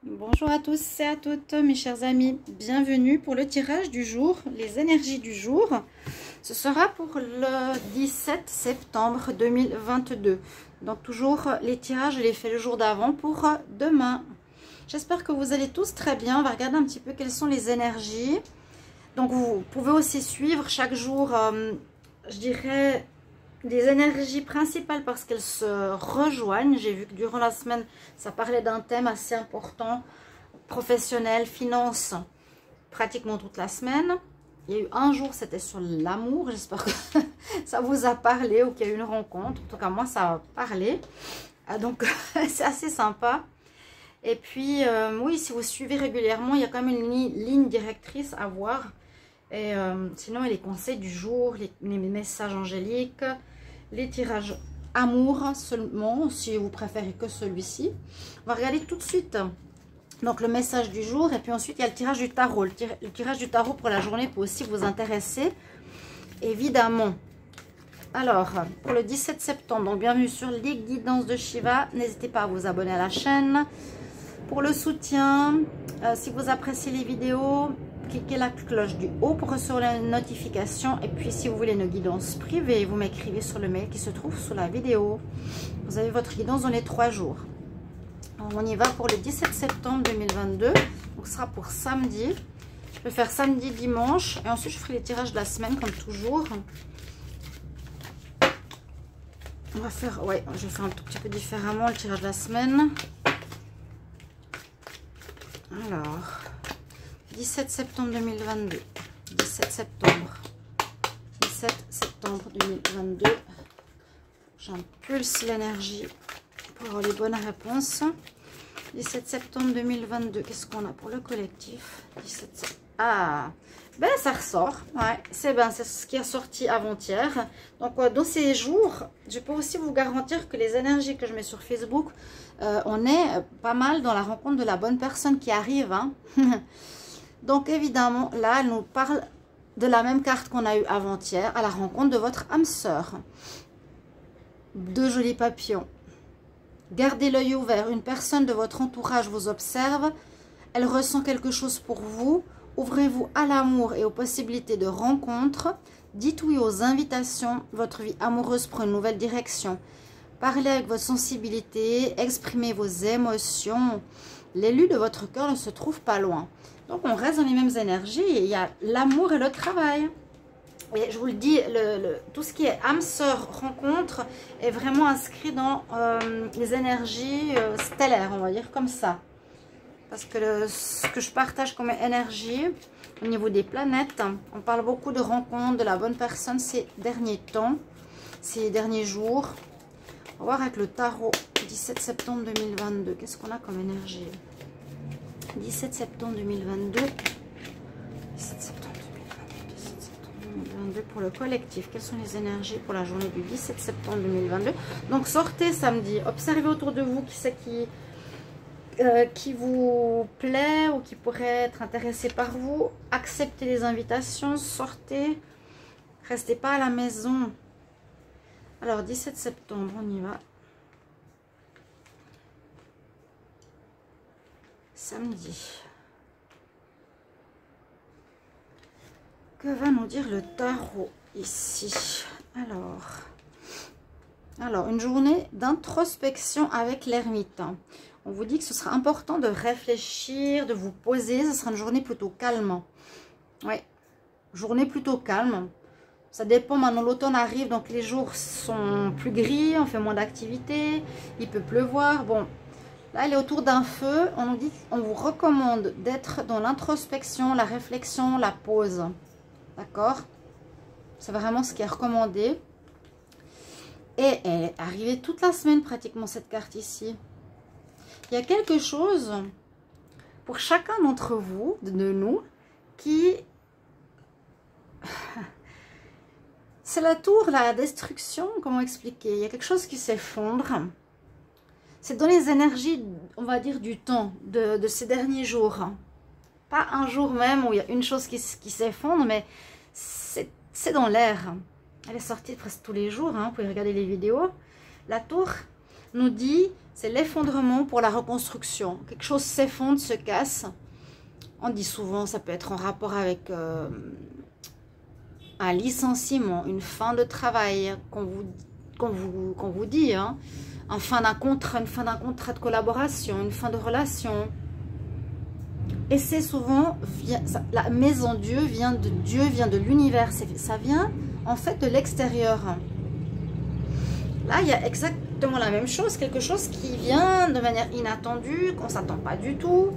Bonjour à tous et à toutes mes chers amis, bienvenue pour le tirage du jour, les énergies du jour. Ce sera pour le 17 septembre 2022. Donc toujours les tirages, je les fais le jour d'avant pour demain. J'espère que vous allez tous très bien. On va regarder un petit peu quelles sont les énergies. Donc vous pouvez aussi suivre chaque jour, je dirais, des énergies principales parce qu'elles se rejoignent. J'ai vu que durant la semaine, ça parlait d'un thème assez important, professionnel, finance, pratiquement toute la semaine. Il y a eu un jour, c'était sur l'amour. J'espère que ça vous a parlé ou qu'il y a eu une rencontre. En tout cas, moi, ça a parlé. Donc, c'est assez sympa. Et puis, oui, si vous suivez régulièrement, il y a quand même une ligne directrice à voir. Et sinon, il y a les conseils du jour, les messages angéliques, les tirages amour seulement, si vous préférez que celui-ci. On va regarder tout de suite donc le message du jour. Et puis ensuite, il y a le tirage du tarot. Le tirage du tarot pour la journée peut aussi vous intéresser, évidemment. Alors, pour le 17 septembre, donc bienvenue sur les guidances de Shiva. N'hésitez pas à vous abonner à la chaîne. Pour le soutien, si vous appréciez les vidéos, cliquez la cloche du haut pour recevoir les notifications. Et puis, si vous voulez une guidance privée, vous m'écrivez sur le mail qui se trouve sous la vidéo. Vous avez votre guidance dans les 3 jours. Alors, on y va pour le 17 septembre 2022. Donc, ce sera pour samedi. Je vais faire samedi, dimanche. Et ensuite, je ferai les tirages de la semaine, comme toujours. On va faire, ouais, je vais faire un tout petit peu différemment le tirage de la semaine. Alors, 17 septembre 2022. 17 septembre 2022. J'impulse l'énergie pour avoir les bonnes réponses. 17 septembre 2022. Qu'est-ce qu'on a pour le collectif? 17 septembre. Ah, ben ça ressort. Ouais, c'est ce qui est sorti avant-hier. Donc, dans ces jours, je peux aussi vous garantir que les énergies que je mets sur Facebook, on est pas mal dans la rencontre de la bonne personne qui arrive. Hein. Donc, évidemment, là, elle nous parle de la même carte qu'on a eue avant-hier, à la rencontre de votre âme sœur. 2 jolis papillons. Gardez l'œil ouvert. Une personne de votre entourage vous observe. Elle ressent quelque chose pour vous. Ouvrez-vous à l'amour et aux possibilités de rencontre. Dites oui aux invitations. Votre vie amoureuse prend une nouvelle direction. Parlez avec votre sensibilité. Exprimez vos émotions. L'élu de votre cœur ne se trouve pas loin. Donc, on reste dans les mêmes énergies. Il y a l'amour et le travail. Et je vous le dis, tout ce qui est âme sœur rencontre est vraiment inscrit dans les énergies stellaires, on va dire comme ça. Parce que ce que je partage comme énergie au niveau des planètes, on parle beaucoup de rencontres, de la bonne personne ces derniers temps, ces derniers jours. On va voir avec le tarot 17 septembre 2022. Qu'est-ce qu'on a comme énergie? 17 septembre 2022. 17 septembre 2022 pour le collectif. Quelles sont les énergies pour la journée du 17 septembre 2022? Donc, sortez samedi. Observez autour de vous qui c'est qui vous plaît ou qui pourrait être intéressé par vous. Acceptez les invitations, sortez, restez pas à la maison. Alors 17 septembre, on y va. Samedi. Que va nous dire le tarot ici? Alors une journée d'introspection avec l'ermite. On vous dit que ce sera important de réfléchir, de vous poser. Ce sera une journée plutôt calme. Oui, journée plutôt calme. Ça dépend, maintenant l'automne arrive, donc les jours sont plus gris, on fait moins d'activités, il peut pleuvoir. Bon, là, elle est autour d'un feu. On nous dit, on vous recommande d'être dans l'introspection, la réflexion, la pause. D'accord? C'est vraiment ce qui est recommandé. Et elle est arrivée toute la semaine pratiquement, cette carte ici. Il y a quelque chose pour chacun d'entre vous, de nous, qui... C'est la tour, la destruction, comment expliquer? Il y a quelque chose qui s'effondre. C'est dans les énergies, on va dire, du temps, de ces derniers jours. Pas un jour même où il y a une chose qui s'effondre, mais c'est dans l'air. Elle est sortie presque tous les jours, hein, vous pouvez regarder les vidéos. La tour nous dit, C'est l'effondrement pour la reconstruction. Quelque chose s'effondre, se casse. On dit souvent, ça peut être en rapport avec un licenciement, une fin de travail qu'on vous dit, hein. Une fin d'un contrat de collaboration, une fin de relation. Et c'est souvent, la maison Dieu, vient de l'univers. Ça vient en fait de l'extérieur. Là, il y a exactement la même chose, quelque chose qui vient de manière inattendue, qu'on ne s'attend pas du tout.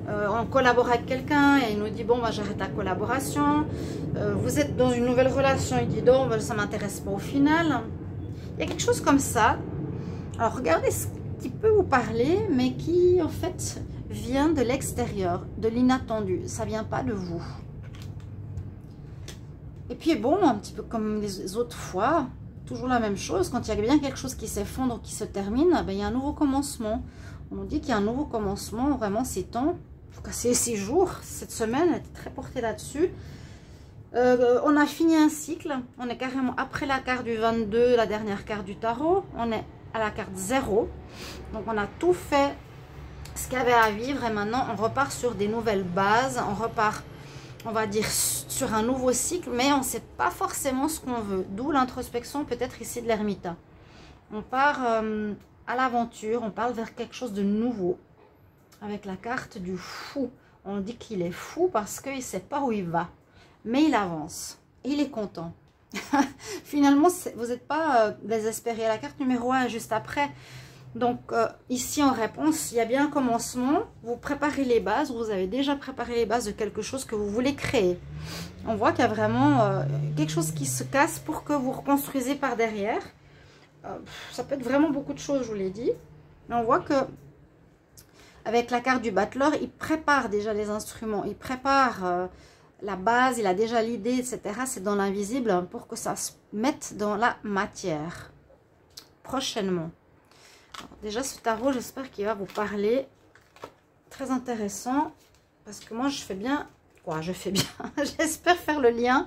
On collabore avec quelqu'un et il nous dit, bon, bah, j'arrête la collaboration. Vous êtes dans une nouvelle relation, il dit, non, bah, ça ne m'intéresse pas au final. Il y a quelque chose comme ça. Alors, regardez ce qui peut vous parler, mais qui, en fait, vient de l'extérieur, de l'inattendu. Ça ne vient pas de vous. Et puis, bon, un petit peu comme les autres fois, toujours la même chose. Quand il y a bien quelque chose qui s'effondre, qui se termine, ben, il y a un nouveau commencement. On nous dit qu'il y a un nouveau commencement, vraiment, ces temps. En tout cas, ces 6 jours, cette semaine, elle est très portée là-dessus. On a fini un cycle. On est carrément après la carte du 22, la dernière carte du tarot. On est à la carte 0. Donc, on a tout fait ce qu'il y avait à vivre. Et maintenant, on repart sur des nouvelles bases. On repart, on va dire, sur un nouveau cycle. Mais on ne sait pas forcément ce qu'on veut. D'où l'introspection peut-être ici de l'ermita. On part à l'aventure. On parle vers quelque chose de nouveau. Avec la carte du fou. On dit qu'il est fou parce qu'il ne sait pas où il va. Mais il avance. Et il est content. Finalement, vous n'êtes pas désespéré. La carte numéro 1 est juste après. Donc, ici en réponse, il y a bien un commencement. Vous préparez les bases. Vous avez déjà préparé les bases de quelque chose que vous voulez créer. On voit qu'il y a vraiment quelque chose qui se casse pour que vous reconstruisez par derrière. Ça peut être vraiment beaucoup de choses, je vous l'ai dit. Mais on voit que avec la carte du battleur, il prépare déjà les instruments. Il prépare la base, il a déjà l'idée, etc. C'est dans l'invisible pour que ça se mette dans la matière. Prochainement. Alors, déjà, ce tarot, j'espère qu'il va vous parler. Très intéressant. Parce que moi, je fais bien... Quoi, je fais bien. J'espère faire le lien,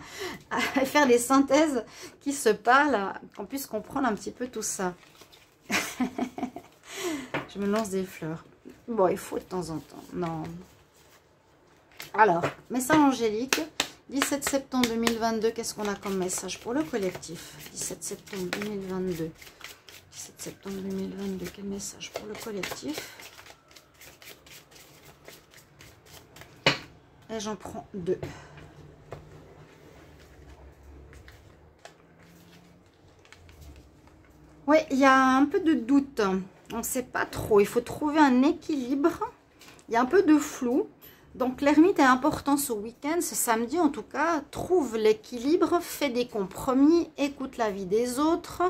faire des synthèses qui se parlent, qu'on puisse comprendre un petit peu tout ça. Je me lance des fleurs. Bon, il faut de temps en temps. Non. Alors, message angélique. 17 septembre 2022. Qu'est-ce qu'on a comme message pour le collectif? 17 septembre 2022. 17 septembre 2022. Quel message pour le collectif? Et j'en prends 2. Oui, il y a un peu de doute. On ne sait pas trop. Il faut trouver un équilibre. Il y a un peu de flou. Donc, l'ermite est important ce week-end, ce samedi en tout cas. Trouve l'équilibre, fais des compromis, écoute la vie des autres.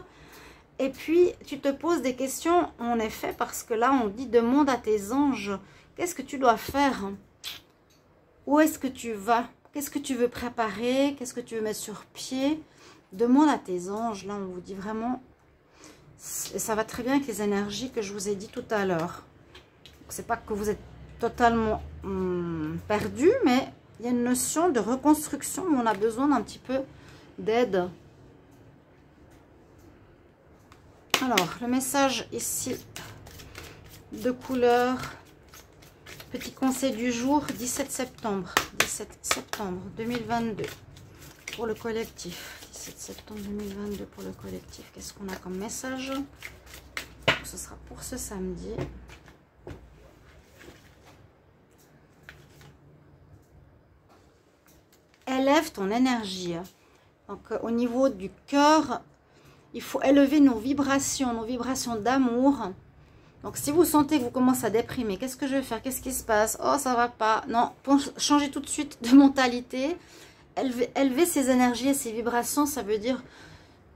Et puis, tu te poses des questions, en effet, parce que là, on dit, demande à tes anges, qu'est-ce que tu dois faire? Où est-ce que tu vas? Qu'est-ce que tu veux préparer? Qu'est-ce que tu veux mettre sur pied? Demande à tes anges. Là, on vous dit vraiment... Ça va très bien avec les énergies que je vous ai dit tout à l'heure. C'est pas que vous êtes totalement perdu, mais il y a une notion de reconstruction où on a besoin d'un petit peu d'aide. Alors, le message ici de couleur, petit conseil du jour, 17 septembre 2022 pour le collectif. 17 septembre 2022 pour le collectif. Qu'est-ce qu'on a comme message? Ce sera pour ce samedi. Élève ton énergie. Donc, au niveau du cœur, il faut élever nos vibrations d'amour. Donc, si vous sentez que vous commencez à déprimer, qu'est-ce que je vais faire? Qu'est-ce qui se passe? Oh, ça va pas. Non, pour changer tout de suite de mentalité, élever ses énergies et ses vibrations, ça veut dire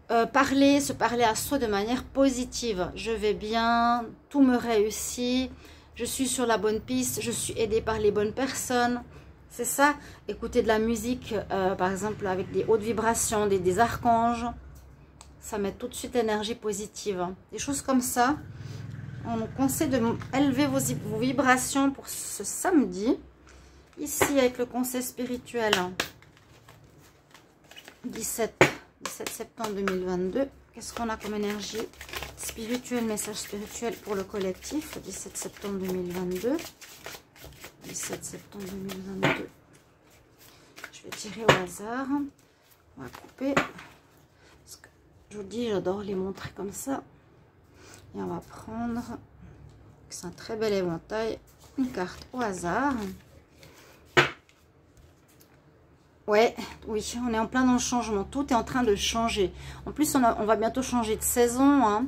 se parler à soi de manière positive. Je vais bien, tout me réussit, je suis sur la bonne piste, je suis aidée par les bonnes personnes. C'est ça, écouter de la musique, par exemple avec des hautes vibrations, des archanges. Ça met tout de suite énergie positive. Des choses comme ça. On nous conseille de élever vos vibrations pour ce samedi. Ici, avec le conseil spirituel. 17 septembre 2022. Qu'est-ce qu'on a comme énergie? spirituel, message spirituel pour le collectif, 17 septembre 2022. 17 septembre 2022. Je vais tirer au hasard. On va couper. Parce que je vous dis, j'adore les montrer comme ça. Et on va prendre, c'est un très bel éventail, une carte au hasard. Ouais, oui, on est en plein dans le changement. Tout est en train de changer. En plus, on va bientôt changer de saison. Hein.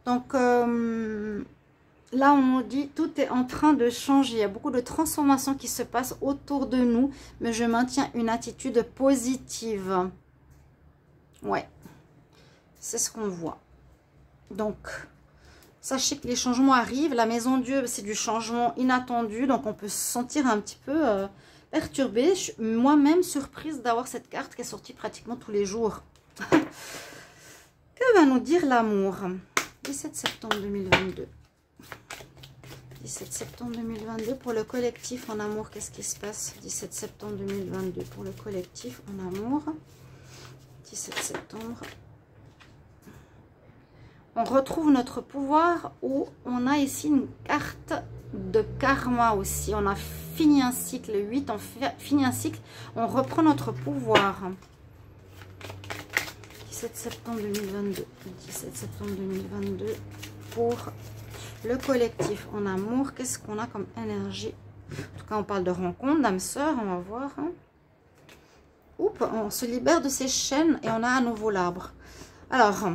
Donc, là, on nous dit tout est en train de changer. Il y a beaucoup de transformations qui se passent autour de nous. Mais je maintiens une attitude positive. Ouais, c'est ce qu'on voit. Donc, sachez que les changements arrivent. La maison Dieu, c'est du changement inattendu. Donc, on peut se sentir un petit peu perturbée. Je suis moi-même surprise d'avoir cette carte qui est sortie pratiquement tous les jours. Que va nous dire l'amour? 17 septembre 2022. 17 septembre 2022 pour le collectif en amour. Qu'est-ce qui se passe? 17 septembre 2022 pour le collectif en amour. 17 septembre. On retrouve notre pouvoir où on a ici une carte de karma aussi. On a fini un cycle, 8, on finit un cycle, on reprend notre pouvoir. 17 septembre 2022. 17 septembre 2022 pour le collectif en amour. Qu'est-ce qu'on a comme énergie? En tout cas, on parle de rencontre, d'âme sœur, on va voir. Hein. Oups, on se libère de ces chaînes et on a à nouveau l'arbre. Alors...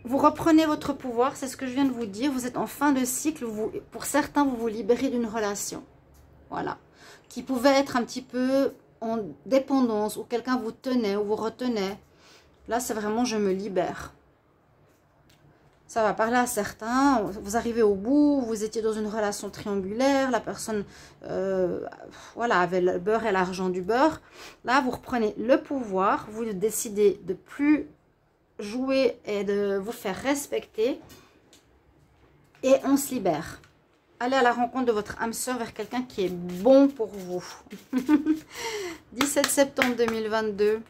vous reprenez votre pouvoir, c'est ce que je viens de vous dire. Vous êtes en fin de cycle. Pour certains, vous vous libérez d'une relation. Voilà. Qui pouvait être un petit peu en dépendance. Ou quelqu'un vous tenait ou vous retenait. Là, c'est vraiment je me libère. Ça va parler à certains. Vous arrivez au bout. Vous étiez dans une relation triangulaire. La personne voilà, avait le beurre et l'argent du beurre. Là, vous reprenez le pouvoir. Vous décidez de plus... jouer et de vous faire respecter et on se libère. Allez à la rencontre de votre âme sœur vers quelqu'un qui est bon pour vous. 17 septembre 2022.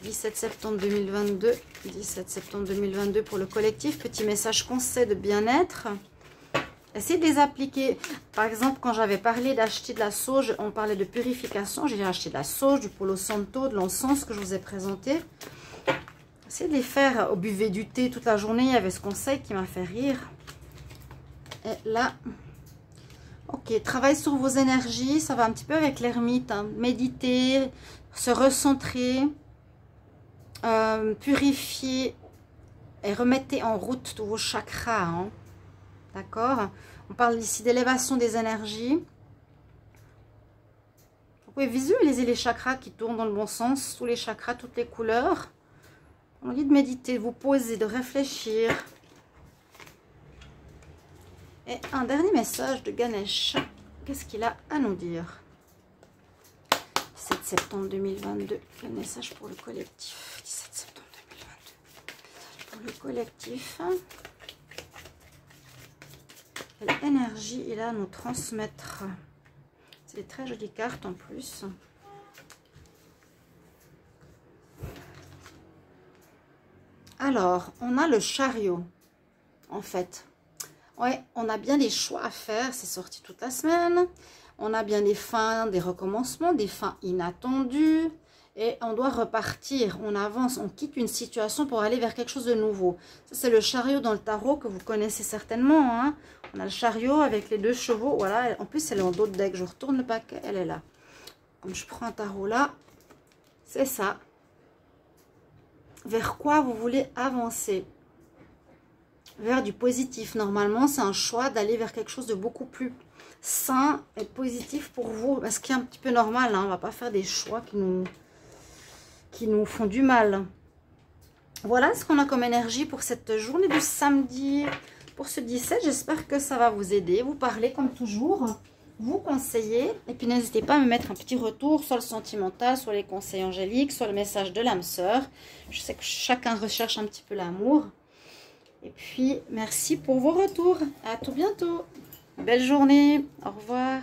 17 septembre 2022. 17 septembre 2022 pour le collectif. Petit message conseil de bien-être. Essayez de les appliquer. Par exemple, quand j'avais parlé d'acheter de la sauge, on parlait de purification. J'ai acheté de la sauge, du palo santo, de l'encens que je vous ai présenté. Essayez de les faire. Au buvet du thé toute la journée, il y avait ce conseil qui m'a fait rire. Et là, ok, travaille sur vos énergies. Ça va un petit peu avec l'ermite. Hein. Méditer, se recentrer, purifier et remettez en route tous vos chakras. Hein. D'accord? On parle ici d'élévation des énergies. Vous pouvez visualiser les chakras qui tournent dans le bon sens. Tous les chakras, toutes les couleurs. On dit de méditer, de vous poser, de réfléchir. Et un dernier message de Ganesh. Qu'est-ce qu'il a à nous dire? 17 septembre 2022. Le message pour le collectif. 17 septembre 2022. Pour le collectif. Quelle énergie il a à nous transmettre? C'est des très jolies cartes en plus. Alors, on a le chariot, en fait. Ouais, on a bien des choix à faire, c'est sorti toute la semaine. On a bien des fins, des recommencements, des fins inattendues. Et on doit repartir, on avance, on quitte une situation pour aller vers quelque chose de nouveau. Ça, c'est le chariot dans le tarot que vous connaissez certainement. Hein. On a le chariot avec les deux chevaux. Voilà, en plus, elle est en dos de deck. Je retourne le paquet, elle est là. Comme je prends un tarot là, c'est ça. Vers quoi vous voulez avancer? Vers du positif. Normalement, c'est un choix d'aller vers quelque chose de beaucoup plus sain et positif pour vous. Ce qui est un petit peu normal. Hein. On ne va pas faire des choix qui nous font du mal. Voilà ce qu'on a comme énergie pour cette journée du samedi. Pour ce 17, j'espère que ça va vous aider. Vous parlez comme toujours. Vous conseillez. Et puis n'hésitez pas à me mettre un petit retour, soit le sentimental, soit les conseils angéliques, soit le message de l'âme sœur. Je sais que chacun recherche un petit peu l'amour. Et puis, merci pour vos retours. À tout bientôt. Belle journée. Au revoir.